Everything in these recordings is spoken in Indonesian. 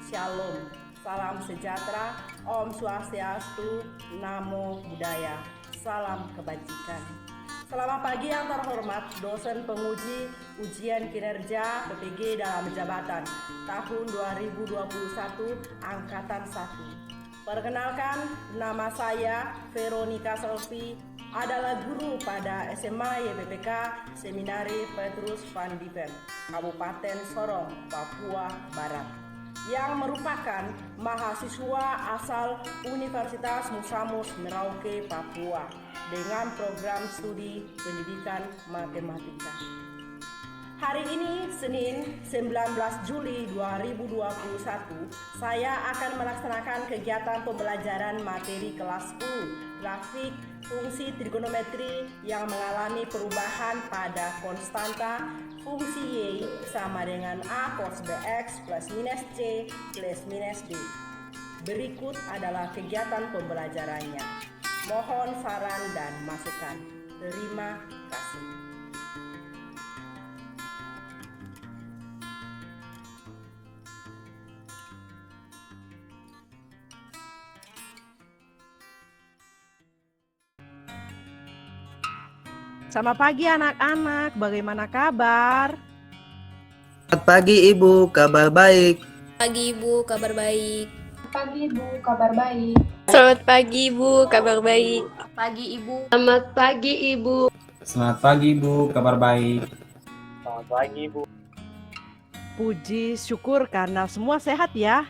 Shalom, salam sejahtera, Om Swastiastu, Namo Buddhaya, salam kebajikan. Selamat pagi yang terhormat dosen penguji ujian kinerja PPG dalam jabatan tahun 2021 Angkatan 1. Perkenalkan, nama saya Veronica Selvi, adalah guru pada SMA YPPK Seminari Petrus Van Diepen, Kabupaten Sorong, Papua Barat, yang merupakan mahasiswa asal Universitas Musamus Merauke, Papua, dengan program studi pendidikan matematika. Hari ini, Senin 19 Juli 2021, saya akan melaksanakan kegiatan pembelajaran materi kelas 10, grafik fungsi trigonometri yang mengalami perubahan pada konstanta fungsi Y sama dengan A cos BX plus minus C plus minus D. Berikut adalah kegiatan pembelajarannya. Mohon saran dan masukan. Terima kasih. Selamat pagi anak-anak, bagaimana kabar? Selamat pagi Ibu, kabar baik. Pagi Ibu, kabar baik. Pagi Ibu, kabar baik. Selamat pagi Ibu, kabar baik. Pagi Ibu. Selamat pagi Ibu. Selamat pagi Ibu, kabar baik. Selamat pagi Ibu. Puji syukur karena semua sehat ya.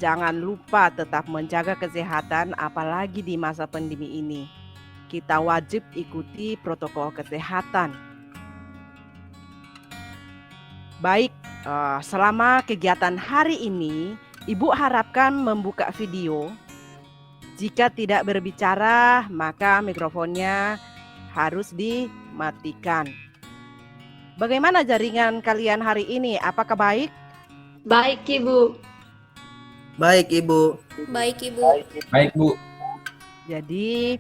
Jangan lupa tetap menjaga kesehatan apalagi di masa pandemi ini. Kita wajib ikuti protokol kesehatan. Baik, selama kegiatan hari ini, Ibu harapkan membuka video. Jika tidak berbicara, maka mikrofonnya harus dimatikan. Bagaimana jaringan kalian hari ini? Apakah baik? Baik Ibu. Baik Ibu. Baik Ibu. Baik Bu. Jadi,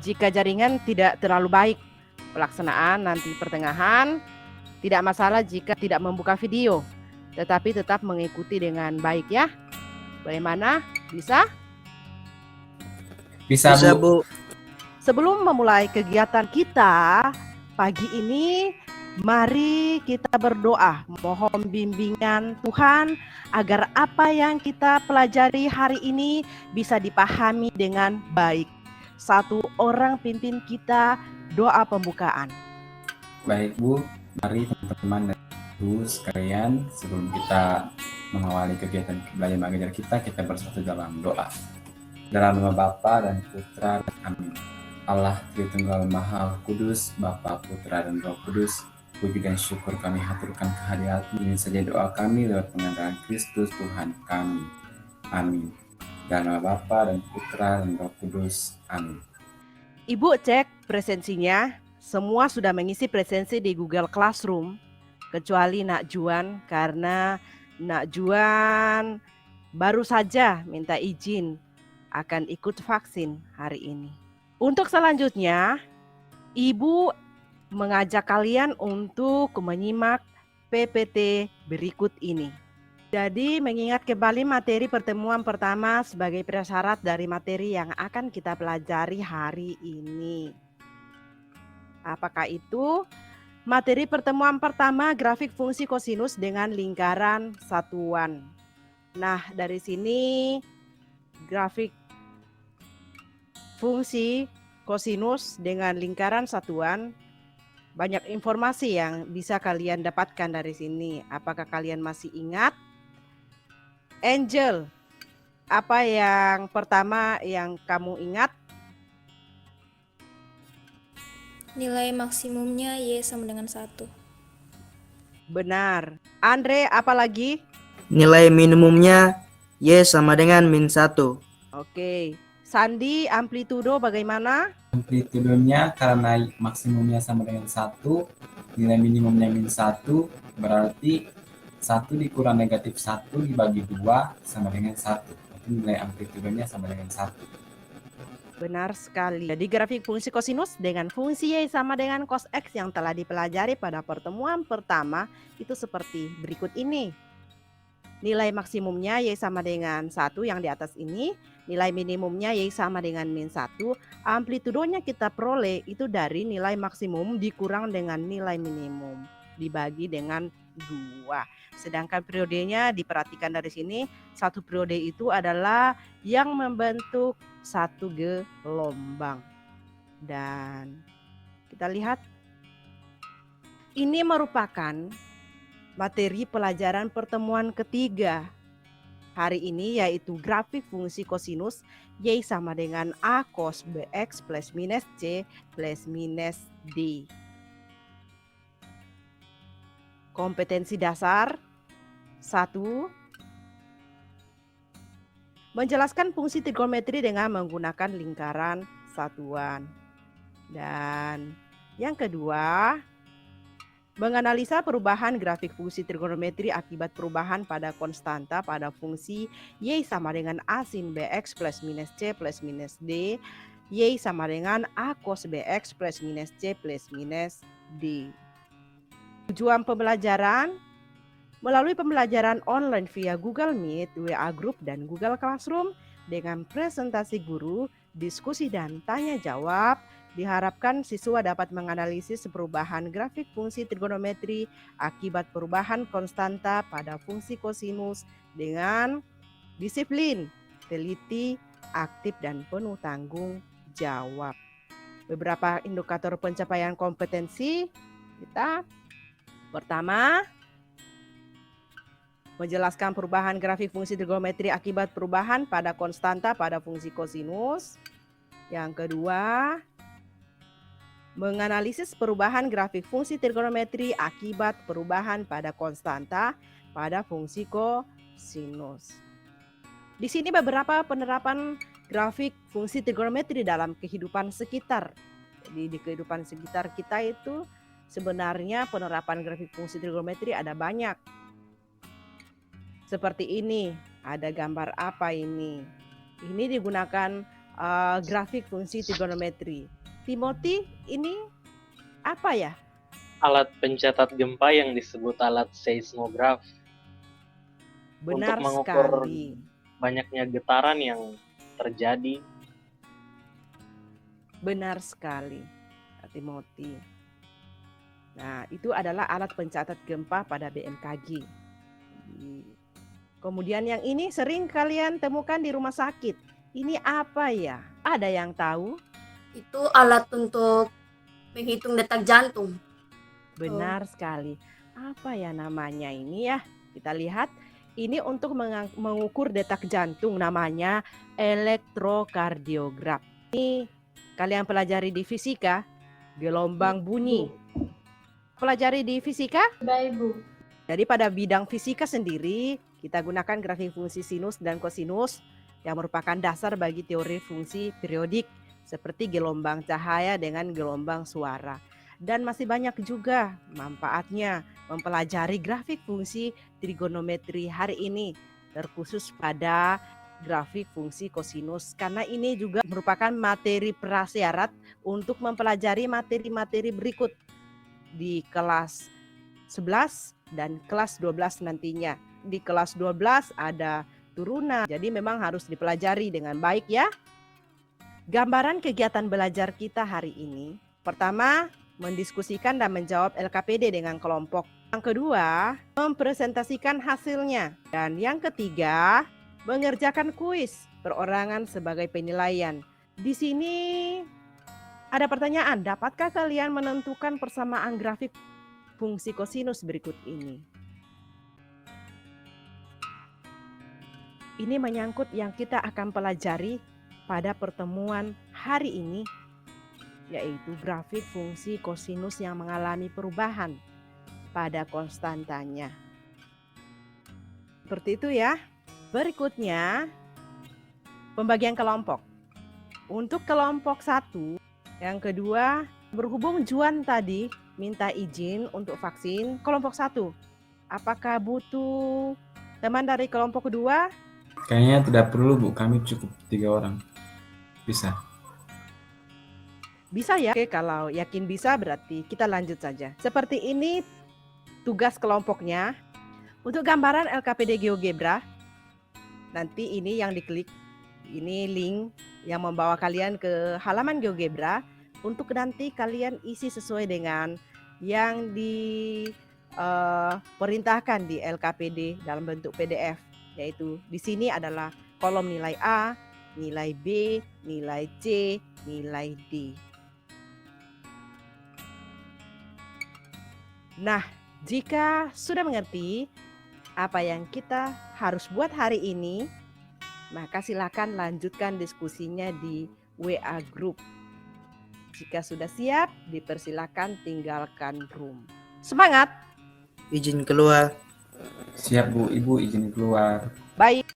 jika jaringan tidak terlalu baik, pelaksanaan nanti pertengahan, tidak masalah jika tidak membuka video, tetapi tetap mengikuti dengan baik ya. Bagaimana? Bisa? Bisa Bisa Bu. Bu. Sebelum memulai kegiatan kita pagi ini, mari kita berdoa, mohon bimbingan Tuhan agar apa yang kita pelajari hari ini bisa dipahami dengan baik. Satu orang pimpin kita doa pembukaan. Baik Bu, mari teman-teman dan Ibu sekalian, sebelum kita mengawali kegiatan belajar mengajar kita bersatu dalam doa. Dalam nama Bapa dan Putra dan Amin. Allah Tritunggal Maha Kudus, Bapa, Putra dan Roh Kudus, puji dan syukur kami haturkan kehadirat-Mu. Ini saja doa kami lewat pengantaran Kristus Tuhan kami. Amin. Dalam nama Bapa dan Putra dan Roh Kudus. Amin. Ibu cek presensinya, semua sudah mengisi presensi di Google Classroom, kecuali Nak Juan, karena Nak Juan baru saja minta izin akan ikut vaksin hari ini. Untuk selanjutnya, Ibu mengajak kalian untuk menyimak PPT berikut ini. Jadi mengingat kembali materi pertemuan pertama sebagai prasyarat dari materi yang akan kita pelajari hari ini. Apakah itu? Materi pertemuan pertama grafik fungsi kosinus dengan lingkaran satuan. Nah, dari sini grafik fungsi kosinus dengan lingkaran satuan, banyak informasi yang bisa kalian dapatkan dari sini. Apakah kalian masih ingat? Angel, apa yang pertama yang kamu ingat? Nilai maksimumnya Y sama dengan 1. Benar. Andre, apa lagi? Nilai minimumnya Y sama dengan min 1. Oke. Sandi, amplitudo bagaimana? Amplitudenya karena maksimumnya sama dengan 1, nilai minimumnya min 1, berarti 1 dikurang negatif 1 dibagi 2 sama dengan 1. Berarti nilai amplitudenya sama dengan 1. Benar sekali. Jadi grafik fungsi kosinus dengan fungsi Y sama dengan cos X yang telah dipelajari pada pertemuan pertama itu seperti berikut ini. Nilai maksimumnya Y sama dengan 1 yang di atas ini. Nilai minimumnya Y sama dengan min 1. Amplitudonya kita peroleh itu dari nilai maksimum dikurang dengan nilai minimum dibagi dengan 2. Sedangkan periodenya diperhatikan dari sini, satu periode itu adalah yang membentuk satu gelombang. Dan kita lihat ini merupakan materi pelajaran pertemuan ketiga hari ini, yaitu grafik fungsi kosinus Y sama dengan A cos BX plus minus C plus minus D. Kompetensi dasar 1. Menjelaskan fungsi trigonometri dengan menggunakan lingkaran satuan. Dan yang kedua, menganalisa perubahan grafik fungsi trigonometri akibat perubahan pada konstanta pada fungsi Y sama dengan A sin BX plus minus C plus minus D, Y sama dengan A cos BX plus minus C plus minus D. Tujuan pembelajaran: melalui pembelajaran online via Google Meet, WA Group, dan Google Classroom dengan presentasi guru, diskusi dan tanya jawab, diharapkan siswa dapat menganalisis perubahan grafik fungsi trigonometri akibat perubahan konstanta pada fungsi kosinus dengan disiplin, teliti, aktif, dan penuh tanggung jawab. Beberapa indikator pencapaian kompetensi kita: pertama, menjelaskan perubahan grafik fungsi trigonometri akibat perubahan pada konstanta pada fungsi kosinus. Yang kedua, menganalisis perubahan grafik fungsi trigonometri akibat perubahan pada konstanta pada fungsi kosinus. Di sini beberapa penerapan grafik fungsi trigonometri dalam kehidupan sekitar. Jadi di kehidupan sekitar kita itu sebenarnya penerapan grafik fungsi trigonometri ada banyak. Seperti ini, ada gambar apa ini? Ini digunakan grafik fungsi trigonometri. Timothy, ini apa ya? Alat pencatat gempa yang disebut alat seismograf. Benar Untuk mengukur sekali. banyaknya getaran yang terjadi. Benar sekali, Timothy. Nah, itu adalah alat pencatat gempa pada BMKG. Kemudian yang ini sering kalian temukan di rumah sakit. Ini apa ya? Ada yang tahu? Itu alat untuk menghitung detak jantung. Benar sekali. Apa ya namanya ini ya? Kita lihat. Ini untuk mengukur detak jantung, namanya elektrokardiograf. Ini kalian pelajari di fisika, gelombang bunyi. Pelajari di fisika? Sudah, Ibu. Jadi pada bidang fisika sendiri, kita gunakan grafik fungsi sinus dan kosinus yang merupakan dasar bagi teori fungsi periodik, seperti gelombang cahaya dengan gelombang suara. Dan masih banyak juga manfaatnya mempelajari grafik fungsi trigonometri hari ini, terkhusus pada grafik fungsi kosinus, karena ini juga merupakan materi prasyarat untuk mempelajari materi-materi berikut di kelas 11 dan kelas 12 nantinya. Di kelas 12 ada turunan, jadi memang harus dipelajari dengan baik ya. Gambaran kegiatan belajar kita hari ini: pertama, mendiskusikan dan menjawab LKPD dengan kelompok. Yang kedua, mempresentasikan hasilnya. Dan yang ketiga, mengerjakan kuis perorangan sebagai penilaian. Di sini ada pertanyaan, dapatkah kalian menentukan persamaan grafik fungsi kosinus berikut ini? Ini menyangkut yang kita akan pelajari pada pertemuan hari ini, yaitu grafik fungsi kosinus yang mengalami perubahan pada konstantanya. Seperti itu ya. Berikutnya, pembagian kelompok. Untuk kelompok 1, yang kedua, berhubung Juan tadi minta izin untuk vaksin kelompok 1. Apakah butuh teman dari kelompok kedua? Kayaknya tidak perlu, Bu. Kami cukup 3 orang. Bisa. Bisa ya? Oke, kalau yakin bisa berarti kita lanjut saja. Seperti ini tugas kelompoknya. Untuk gambaran LKPD GeoGebra, nanti ini yang diklik, ini link yang membawa kalian ke halaman GeoGebra. Untuk nanti kalian isi sesuai dengan yang diperintahkan di LKPD dalam bentuk PDF, yaitu di sini adalah kolom nilai A, nilai B, nilai C, nilai D. Nah, jika sudah mengerti apa yang kita harus buat hari ini, maka silakan lanjutkan diskusinya di WA Group. Jika sudah siap, dipersilakan tinggalkan room. Semangat! Izin keluar. Siap Bu, Ibu izin keluar. Baik.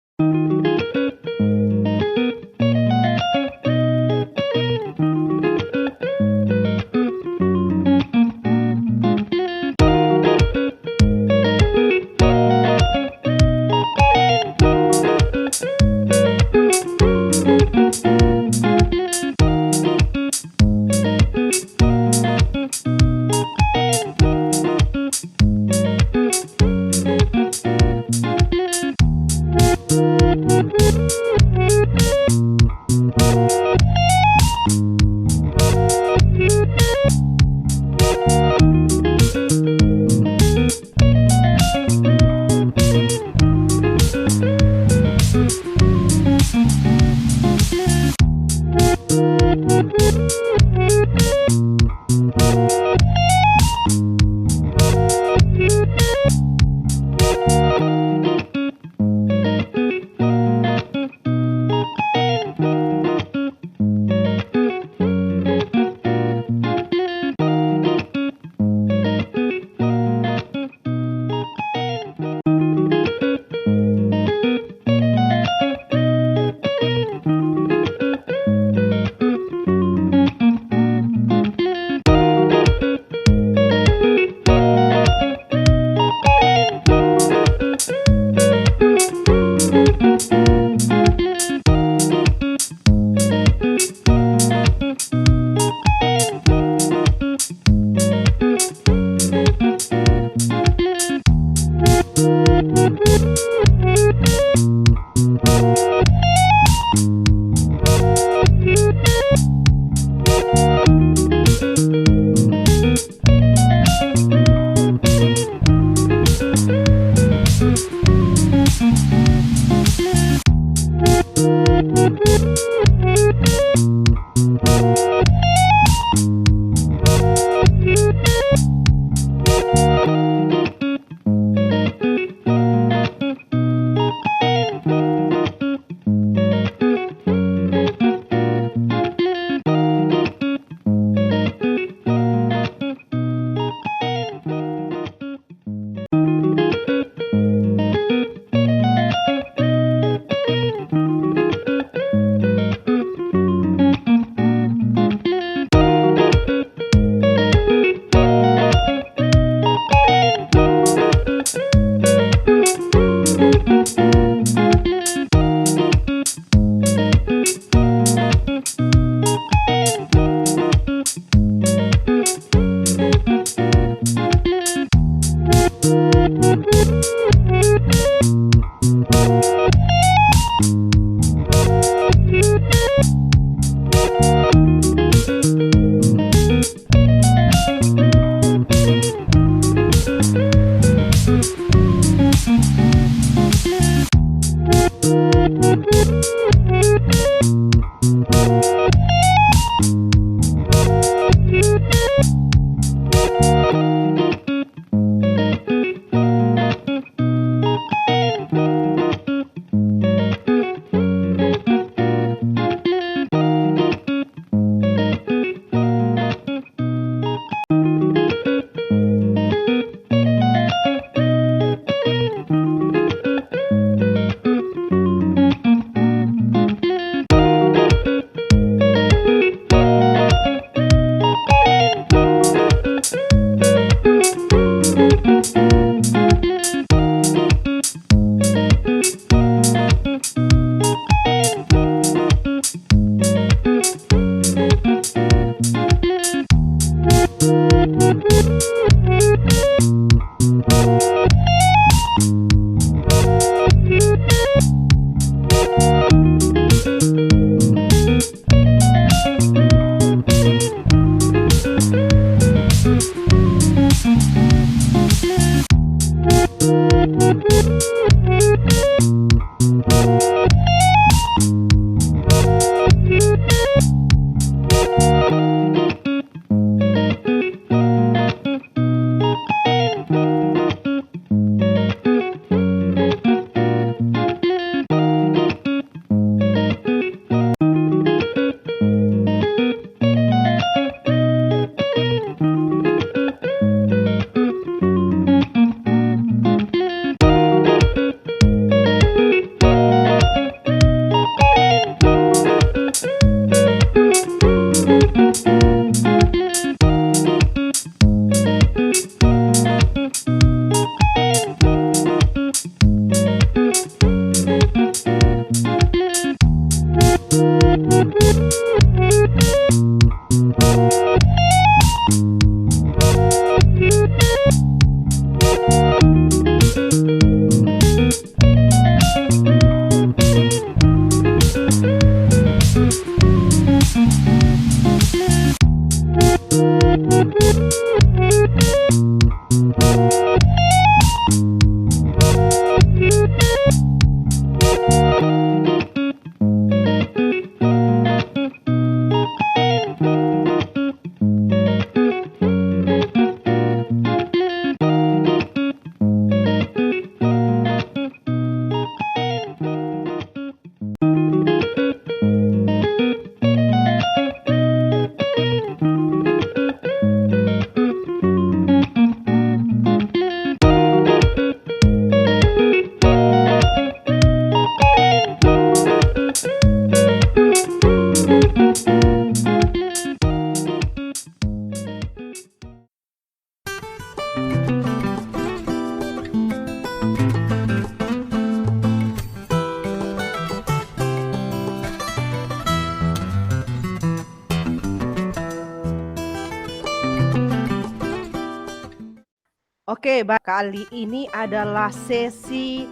Oke, kali ini adalah sesi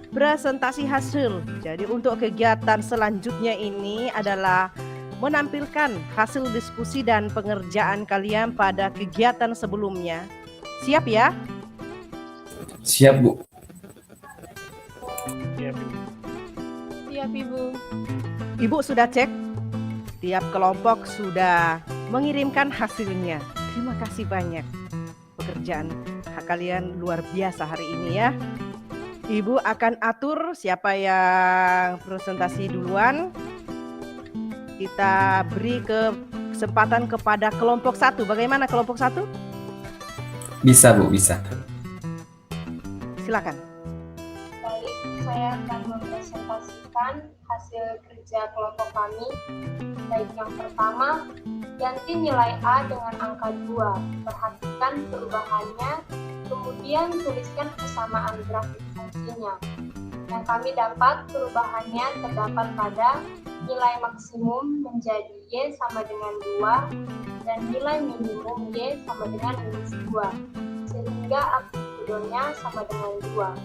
presentasi hasil. Jadi untuk kegiatan selanjutnya ini adalah menampilkan hasil diskusi dan pengerjaan kalian pada kegiatan sebelumnya. Siap ya? Siap, Bu. Siap, Ibu. Ibu sudah cek? Tiap kelompok sudah mengirimkan hasilnya. Terima kasih banyak. Pekerjaan kalian luar biasa hari ini ya. Ibu akan atur siapa yang presentasi duluan. Kita beri kesempatan kepada kelompok 1. Bagaimana kelompok 1? Bisa, Bu, bisa. Silakan. Baik, saya akan mempresentasikan hasil kerja kelompok kami. Baik, yang pertama, ganti nilai A dengan angka 2. Perhatikan perubahannya, kemudian tuliskan kesamaan grafik fungsinya. Yang kami dapat perubahannya terdapat pada nilai maksimum menjadi Y sama dengan 2 dan nilai minimum Y sama dengan minus 2, sehingga amplitudonya sama dengan 2.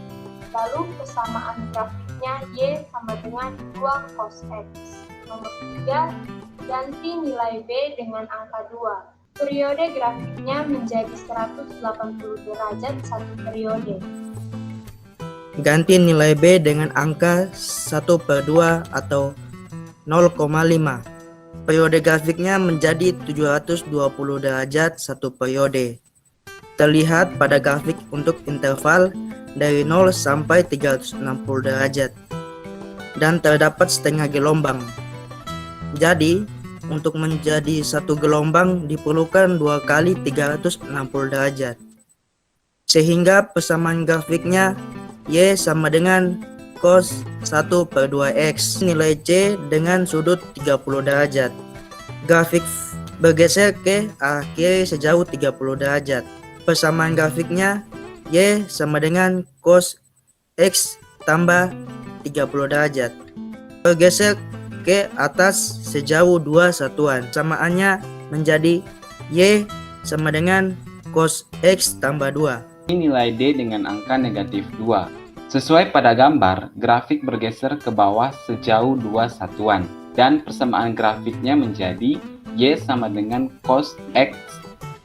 Lalu kesamaan grafiknya Y sama dengan 2 cos X. Nomor 3, ganti nilai B dengan angka 2. Periode grafiknya menjadi 180 derajat satu periode. Ganti nilai B dengan angka 1/2 atau 0,5. Periode grafiknya menjadi 720 derajat satu periode. Terlihat pada grafik untuk interval dari 0 sampai 360 derajat. Dan terdapat setengah gelombang. Jadi, untuk menjadi satu gelombang diperlukan 2 kali 360 derajat. Sehingga persamaan grafiknya Y sama dengan cos 1/2x. Nilai C dengan sudut 30 derajat. Grafik bergeser ke arah kiri sejauh 30 derajat. Persamaan grafiknya Y sama dengan cos X tambah 30 derajat. Bergeser ke atas sejauh 2 satuan. Samaannya menjadi Y sama dengan cos X tambah 2. Nilai D dengan angka negatif 2. Sesuai pada gambar, grafik bergeser ke bawah sejauh 2 satuan. Dan persamaan grafiknya menjadi Y sama dengan cos X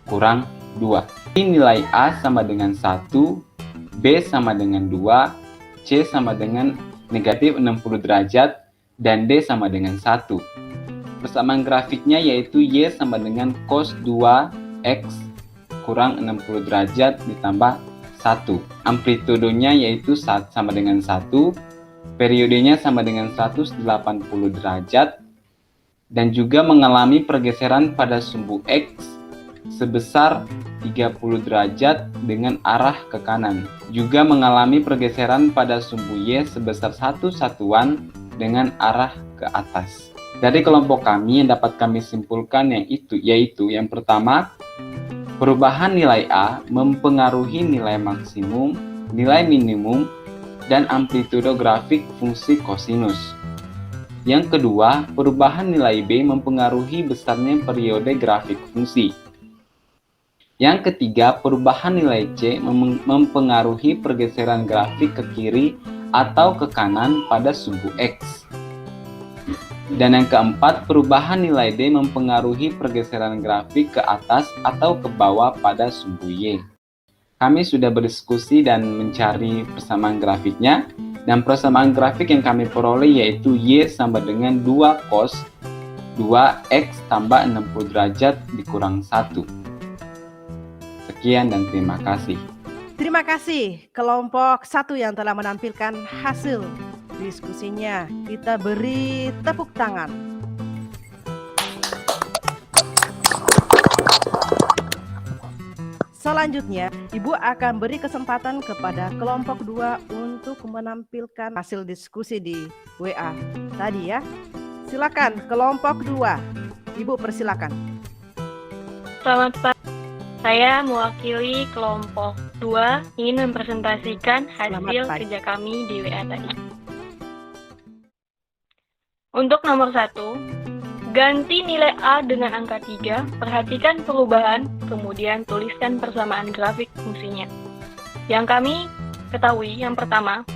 kurang 2. Nilai A sama dengan 1, B sama dengan 2, C sama dengan negatif 60 derajat, dan D sama dengan 1. Persamaan grafiknya yaitu Y sama dengan cos 2X kurang 60 derajat ditambah 1. Amplitudonya yaitu sama dengan 1, periodenya sama dengan 180 derajat, dan juga mengalami pergeseran pada sumbu X sebesar 30 derajat dengan arah ke kanan. Juga mengalami pergeseran pada sumbu Y sebesar 1 satuan dengan arah ke atas. Dari kelompok kami yang dapat kami simpulkan yaitu yang pertama, perubahan nilai A mempengaruhi nilai maksimum, nilai minimum, dan amplitudo grafik fungsi kosinus. Yang kedua, perubahan nilai B mempengaruhi besarnya periode grafik fungsi. Yang ketiga, perubahan nilai C mempengaruhi pergeseran grafik ke kiri atau ke kanan pada sumbu X. Dan yang keempat, perubahan nilai D mempengaruhi pergeseran grafik ke atas atau ke bawah pada sumbu Y. Kami sudah berdiskusi dan mencari persamaan grafiknya. Dan persamaan grafik yang kami peroleh yaitu Y sama dengan 2 cos 2X tambah 60 derajat dikurang 1. Sekian dan terima kasih. Terima kasih kelompok 1 yang telah menampilkan hasil diskusinya. Kita beri tepuk tangan. Selanjutnya, Ibu akan beri kesempatan kepada kelompok 2 untuk menampilkan hasil diskusi di WA tadi ya. Silakan kelompok 2. Ibu persilakan. Selamat pagi. Saya mewakili kelompok 2 ingin mempresentasikan hasil kerja kami di WA tadi. Untuk nomor 1, ganti nilai A dengan angka 3, perhatikan perubahan, kemudian tuliskan persamaan grafik fungsinya. Yang kami ketahui yang pertama,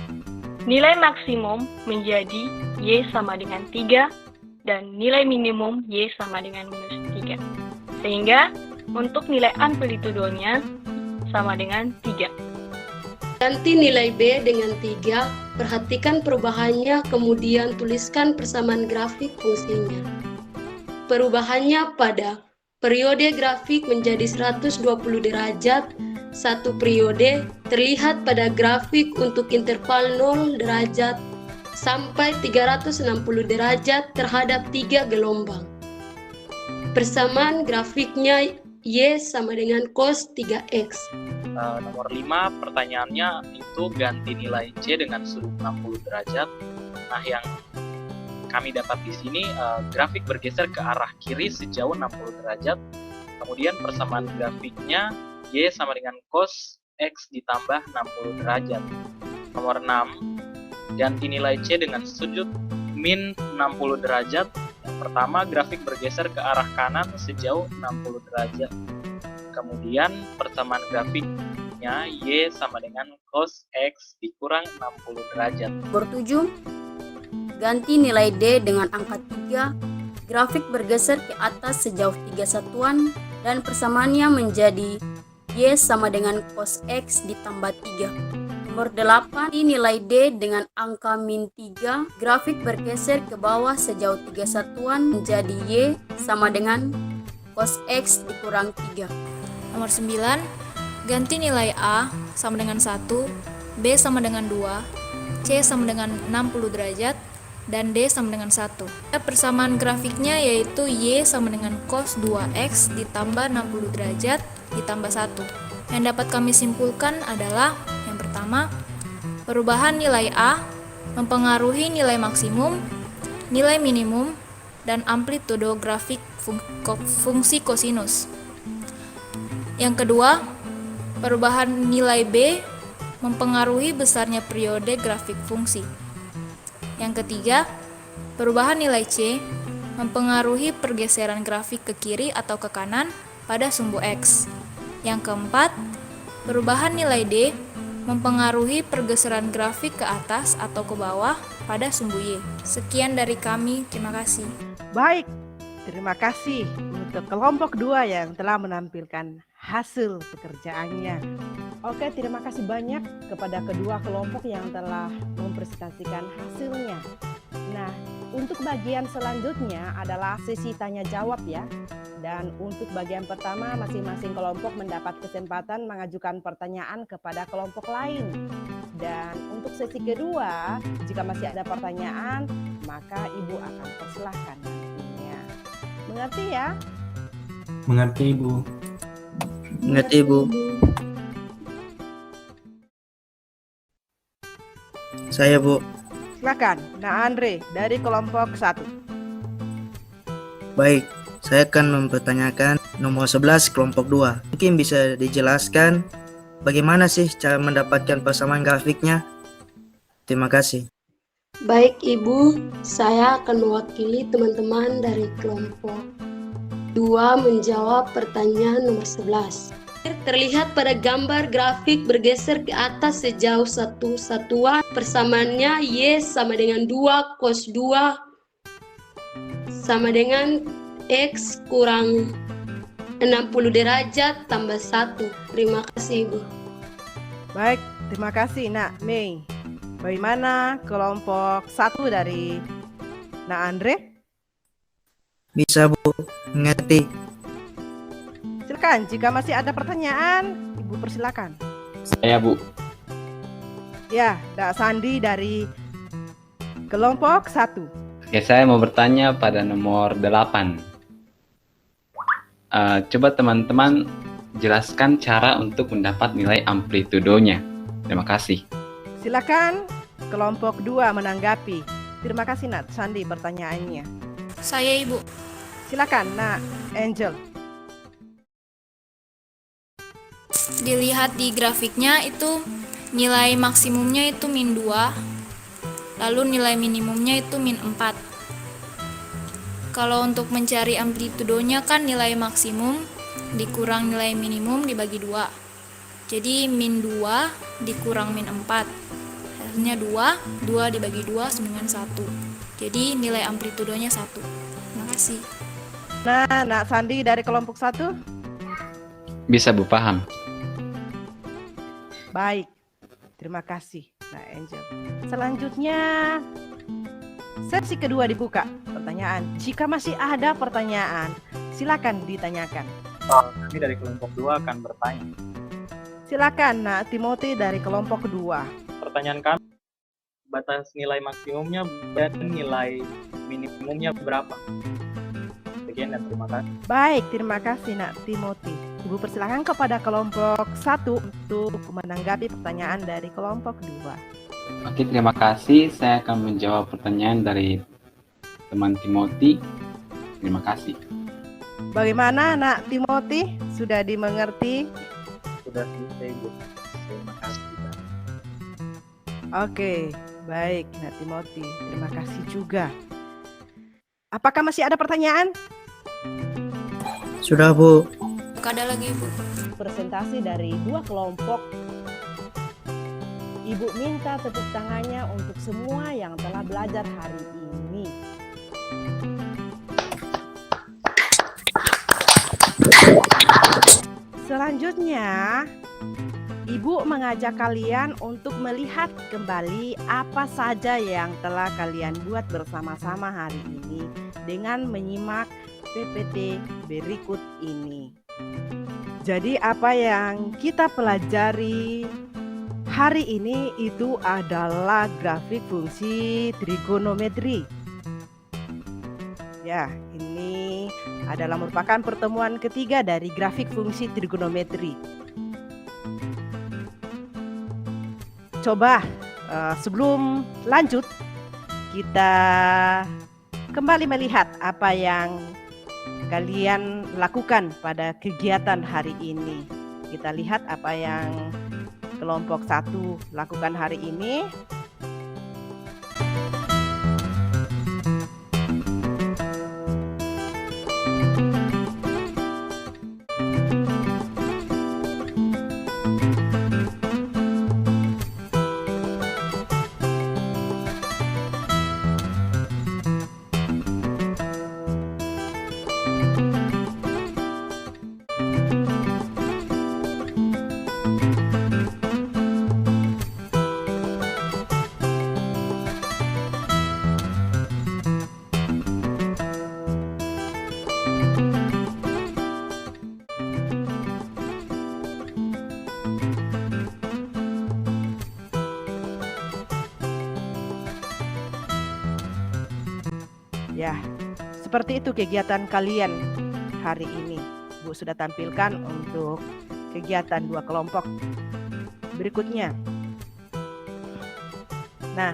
nilai maksimum menjadi Y sama dengan 3, dan nilai minimum Y sama dengan minus 3. Sehingga untuk nilai amplitudonya sama dengan 3. Ganti nilai B dengan 3, perhatikan perubahannya, kemudian tuliskan persamaan grafik fungsinya. Perubahannya pada periode grafik menjadi 120 derajat, satu periode terlihat pada grafik untuk interval 0 derajat sampai 360 derajat terhadap 3 gelombang. Persamaan grafiknya Y sama dengan cos 3X. Nomor 5, pertanyaannya itu ganti nilai C dengan sudut 60 derajat. Nah, yang kami dapat di sini grafik bergeser ke arah kiri sejauh 60 derajat. Kemudian persamaan grafiknya Y sama dengan cos X ditambah 60 derajat. Nomor 6, ganti nilai C dengan sudut min 60 derajat. Yang pertama, grafik bergeser ke arah kanan sejauh 60 derajat. Kemudian persamaan grafiknya Y sama dengan cos X dikurang 60 derajat. Nomor 7, ganti nilai D dengan angka 3, grafik bergeser ke atas sejauh 3 satuan, dan persamaannya menjadi Y sama dengan cos X ditambah 3. Nomor 8, nilai D dengan angka min 3, grafik bergeser ke bawah sejauh 3 satuan menjadi Y sama dengan cos X dikurang 3. Nomor 9, ganti nilai A sama dengan 1, B sama dengan 2, C sama dengan 60 derajat, dan D sama dengan 1. Persamaan grafiknya yaitu Y sama dengan cos 2X ditambah 60 derajat ditambah 1. Yang dapat kami simpulkan adalah yang pertama, perubahan nilai A mempengaruhi nilai maksimum, nilai minimum, dan amplitudo grafik fungsi kosinus. Yang kedua, perubahan nilai B mempengaruhi besarnya periode grafik fungsi. Yang ketiga, perubahan nilai C mempengaruhi pergeseran grafik ke kiri atau ke kanan pada sumbu X. Yang keempat, perubahan nilai D mempengaruhi pergeseran grafik ke atas atau ke bawah pada sumbu Y. Sekian dari kami, terima kasih. Baik, terima kasih untuk kelompok 2 yang telah menampilkan hasil pekerjaannya. Oke, terima kasih banyak kepada kedua kelompok yang telah mempresentasikan hasilnya. Nah, untuk bagian selanjutnya adalah sesi tanya jawab ya. Dan untuk bagian pertama, masing-masing kelompok mendapat kesempatan mengajukan pertanyaan kepada kelompok lain. Dan untuk sesi kedua, jika masih ada pertanyaan, maka Ibu akan persilahkan nantinya. Mengerti ya? Mengerti, Ibu. Mengerti, Ibu. Saya, Bu. Silakan, Nah Andre dari kelompok 1. Baik, saya akan mempertanyakan nomor 11 kelompok 2. Mungkin bisa dijelaskan bagaimana sih cara mendapatkan persamaan grafiknya? Terima kasih. Baik Ibu, saya akan mewakili teman-teman dari kelompok 2 menjawab pertanyaan nomor 11. Terlihat pada gambar grafik bergeser ke atas sejauh 1 satuan, persamaannya Y sama dengan 2 cos 2 sama dengan X kurang 60 derajat tambah 1. Terima kasih Ibu. Baik, terima kasih Nak Mei. Bagaimana kelompok 1 dari Nak Andre? Bisa Bu, mengerti. Silakan, jika masih ada pertanyaan, Ibu persilakan. Saya, Bu. Ya, Nak Sandi dari kelompok 1. Oke, saya mau bertanya pada nomor 8. Coba teman-teman jelaskan cara untuk mendapat nilai amplitudonya. Terima kasih. Silakan kelompok 2 menanggapi. Terima kasih Nak Sandi pertanyaannya. Saya, Ibu. Silakan Nak Angel. Dilihat di grafiknya itu nilai maksimumnya itu min 2, lalu nilai minimumnya itu min 4. Kalau untuk mencari amplitudonya kan nilai maksimum dikurang nilai minimum dibagi 2. Jadi min 2 dikurang min 4. Hasilnya 2 dibagi 2 sama dengan 1. Jadi nilai amplitudonya 1. Terima kasih. Nah, Nak Sandi dari kelompok 1. Bisa, Bu, paham. Baik, terima kasih Nak Angel. Selanjutnya, sesi kedua dibuka. Pertanyaan, jika masih ada pertanyaan, silakan ditanyakan. Kami dari kelompok 2 akan bertanya. Silakan Nak Timothy dari kelompok 2. Pertanyaan kami, batas nilai maksimumnya dan nilai minimumnya berapa? Sekian dan terima kasih. Baik, terima kasih Nak Timothy. Ibu persilakan kepada kelompok 1 untuk menanggapi pertanyaan dari kelompok 2. Oke, terima kasih. Saya akan menjawab pertanyaan dari teman Timothy. Terima kasih. Bagaimana Nak Timothy? Sudah dimengerti? Sudah selesai, Bu. Terima kasih. Oke, baik Nak Timothy. Terima kasih juga. Apakah masih ada pertanyaan? Sudah Bu. Ada lagi, Ibu. Presentasi dari 2 kelompok. Ibu minta tepuk tangannya untuk semua yang telah belajar hari ini. Selanjutnya, Ibu mengajak kalian untuk melihat kembali apa saja yang telah kalian buat bersama-sama hari ini dengan menyimak PPT berikut ini. Jadi apa yang kita pelajari hari ini itu adalah grafik fungsi trigonometri. Ya, ini adalah merupakan pertemuan ketiga dari grafik fungsi trigonometri. Coba sebelum lanjut kita kembali melihat apa yang kalian lakukan pada kegiatan hari ini. Kita lihat apa yang kelompok 1 lakukan hari ini. Ya, seperti itu kegiatan kalian hari ini. Bu sudah tampilkan untuk kegiatan 2 kelompok berikutnya. Nah,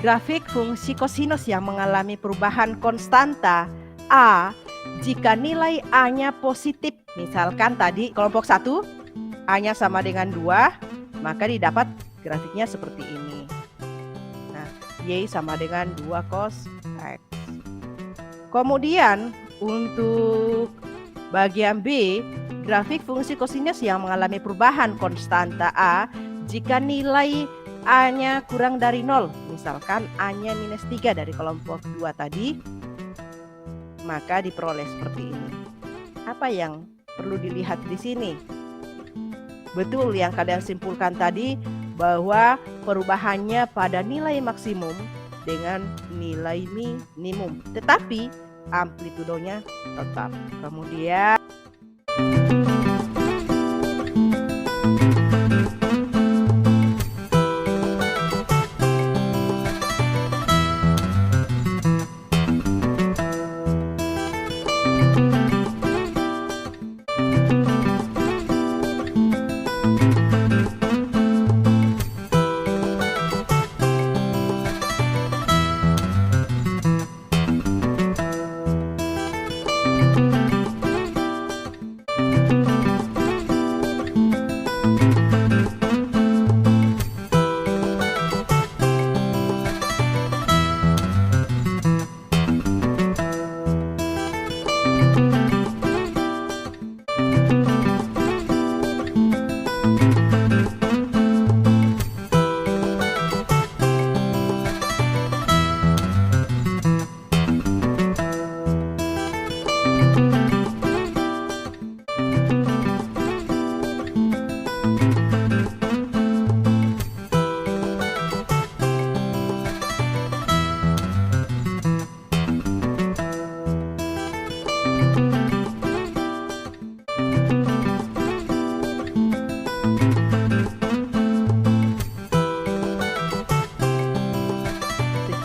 grafik fungsi kosinus yang mengalami perubahan konstanta A jika nilai A-nya positif. Misalkan tadi kelompok 1 A-nya sama dengan 2, maka didapat grafiknya seperti ini. Nah, Y sama dengan 2 cos X. Kemudian untuk bagian B, grafik fungsi kosinus yang mengalami perubahan konstanta A jika nilai A-nya kurang dari 0, misalkan A-nya minus 3 dari kelompok 2 tadi, maka diperoleh seperti ini. Apa yang perlu dilihat di sini? Betul yang kalian simpulkan tadi bahwa perubahannya pada nilai maksimum dengan nilai minimum, tetapi amplitudonya tetap. Kemudian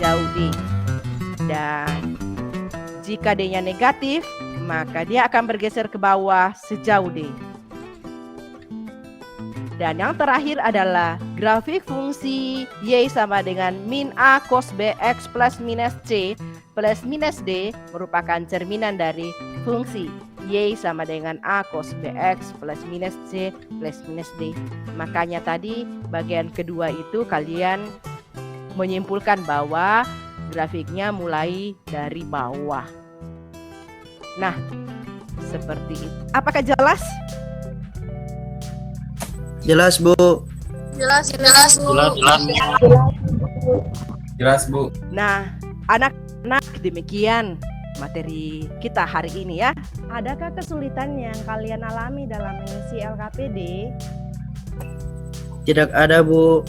sejauh D. Dan jika D-nya negatif, maka dia akan bergeser ke bawah sejauh D. Dan yang terakhir adalah grafik fungsi Y sama dengan min A cos BX plus minus C plus minus D merupakan cerminan dari fungsi Y sama dengan A cos BX plus minus C plus minus D. Makanya tadi bagian kedua itu kalian menyimpulkan bahwa grafiknya mulai dari bawah. Nah, seperti itu. Apakah jelas? Jelas, Bu. Jelas, Bu. Jelas, Bu. Nah, anak-anak, demikian materi kita hari ini ya. Adakah kesulitan yang kalian alami dalam mengisi LKPD? Tidak ada, Bu.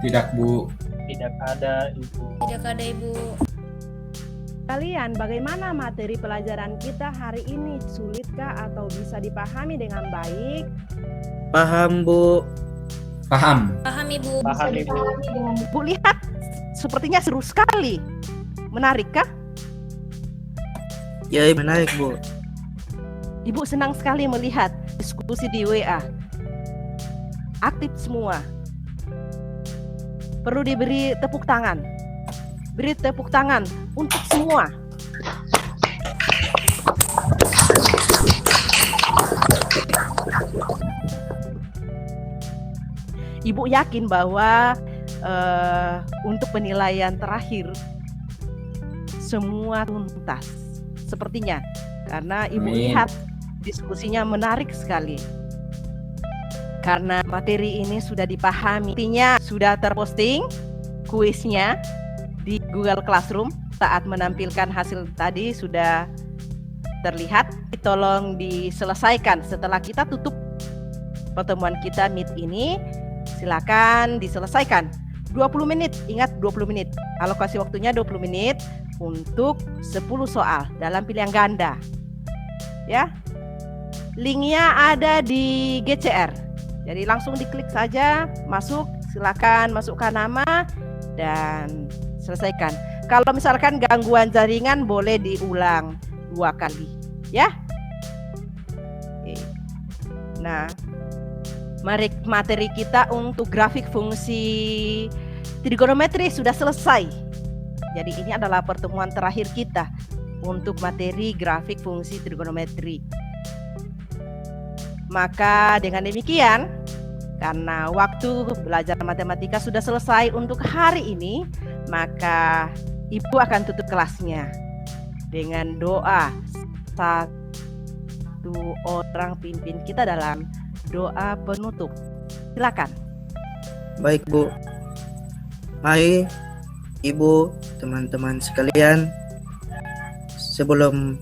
Tidak, Bu. Tidak ada, Ibu. Tidak ada, Ibu. Kalian bagaimana materi pelajaran kita hari ini? Sulitkah atau bisa dipahami dengan baik? Paham, Bu. Paham. Paham, Ibu. Paham, Ibu. Bu, lihat sepertinya seru sekali. Menarikkah? Ya, menarik, Bu. Ibu senang sekali melihat diskusi di WA. Aktif semua. Perlu diberi tepuk tangan. Beri tepuk tangan untuk semua. Ibu yakin bahwa untuk penilaian terakhir semua tuntas. Sepertinya karena Ibu Amin. lihat diskusinya menarik sekali. Karena materi ini sudah dipahami, artinya sudah terposting kuisnya di Google Classroom. Saat menampilkan hasil tadi sudah terlihat. Tolong diselesaikan setelah kita tutup pertemuan kita Meet ini. Silakan diselesaikan 20 menit, ingat 20 menit. Alokasi waktunya 20 menit untuk 10 soal dalam pilihan ganda. Ya. Linknya ada di GCR. Jadi langsung diklik saja, masuk, silakan masukkan nama dan selesaikan. Kalau misalkan gangguan jaringan boleh diulang 2 kali, ya. Oke. Nah, materi kita untuk grafik fungsi trigonometri sudah selesai. Jadi ini adalah pertemuan terakhir kita untuk materi grafik fungsi trigonometri. Maka dengan demikian, karena waktu belajar matematika sudah selesai untuk hari ini, maka Ibu akan tutup kelasnya dengan doa. Satu orang pimpin kita dalam doa penutup. Silakan. Baik, Bu. Mari, Ibu, teman-teman sekalian, sebelum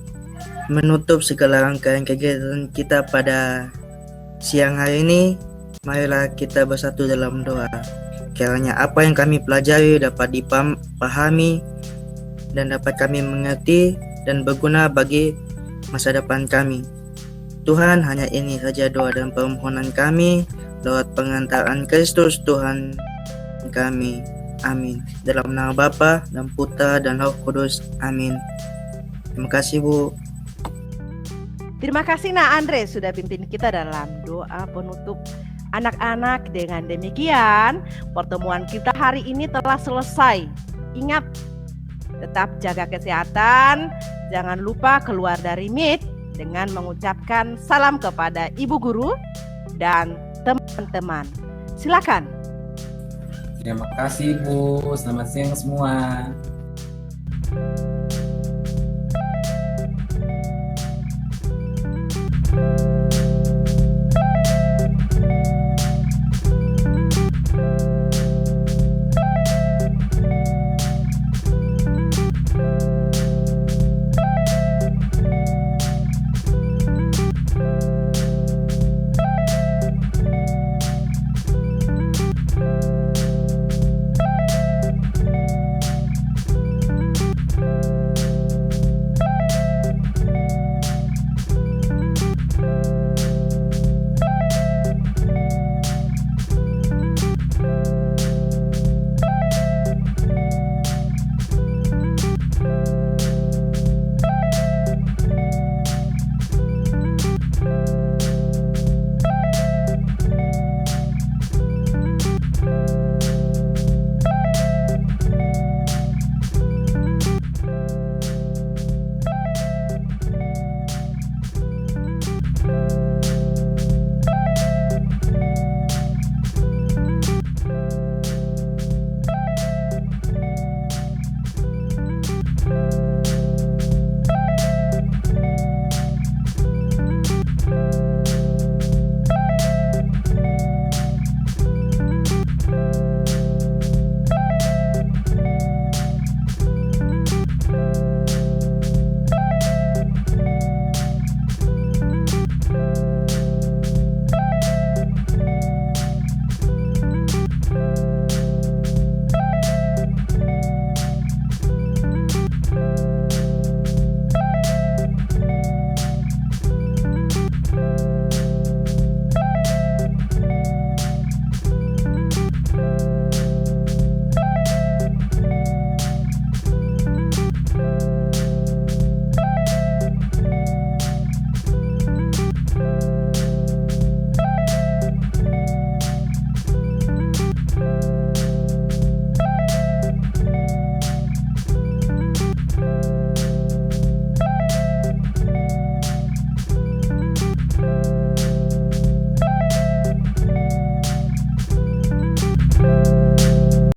menutup segala rangkaian kegiatan kita pada siang hari ini, marilah kita bersatu dalam doa. Kiranya apa yang kami pelajari dapat dipahami dan dapat kami mengerti dan berguna bagi masa depan kami. Tuhan, hanya ini saja doa dan permohonan kami lewat pengantaran Kristus Tuhan kami. Amin. Dalam nama Bapa dan Putra dan Roh Kudus. Amin. Terima kasih, Bu. Terima kasih Nak Andre sudah pimpin kita dalam doa penutup anak-anak. Dengan demikian, pertemuan kita hari ini telah selesai. Ingat, tetap jaga kesehatan. Jangan lupa keluar dari Meet dengan mengucapkan salam kepada Ibu Guru dan teman-teman. Silakan. Terima kasih Bu, selamat siang semua.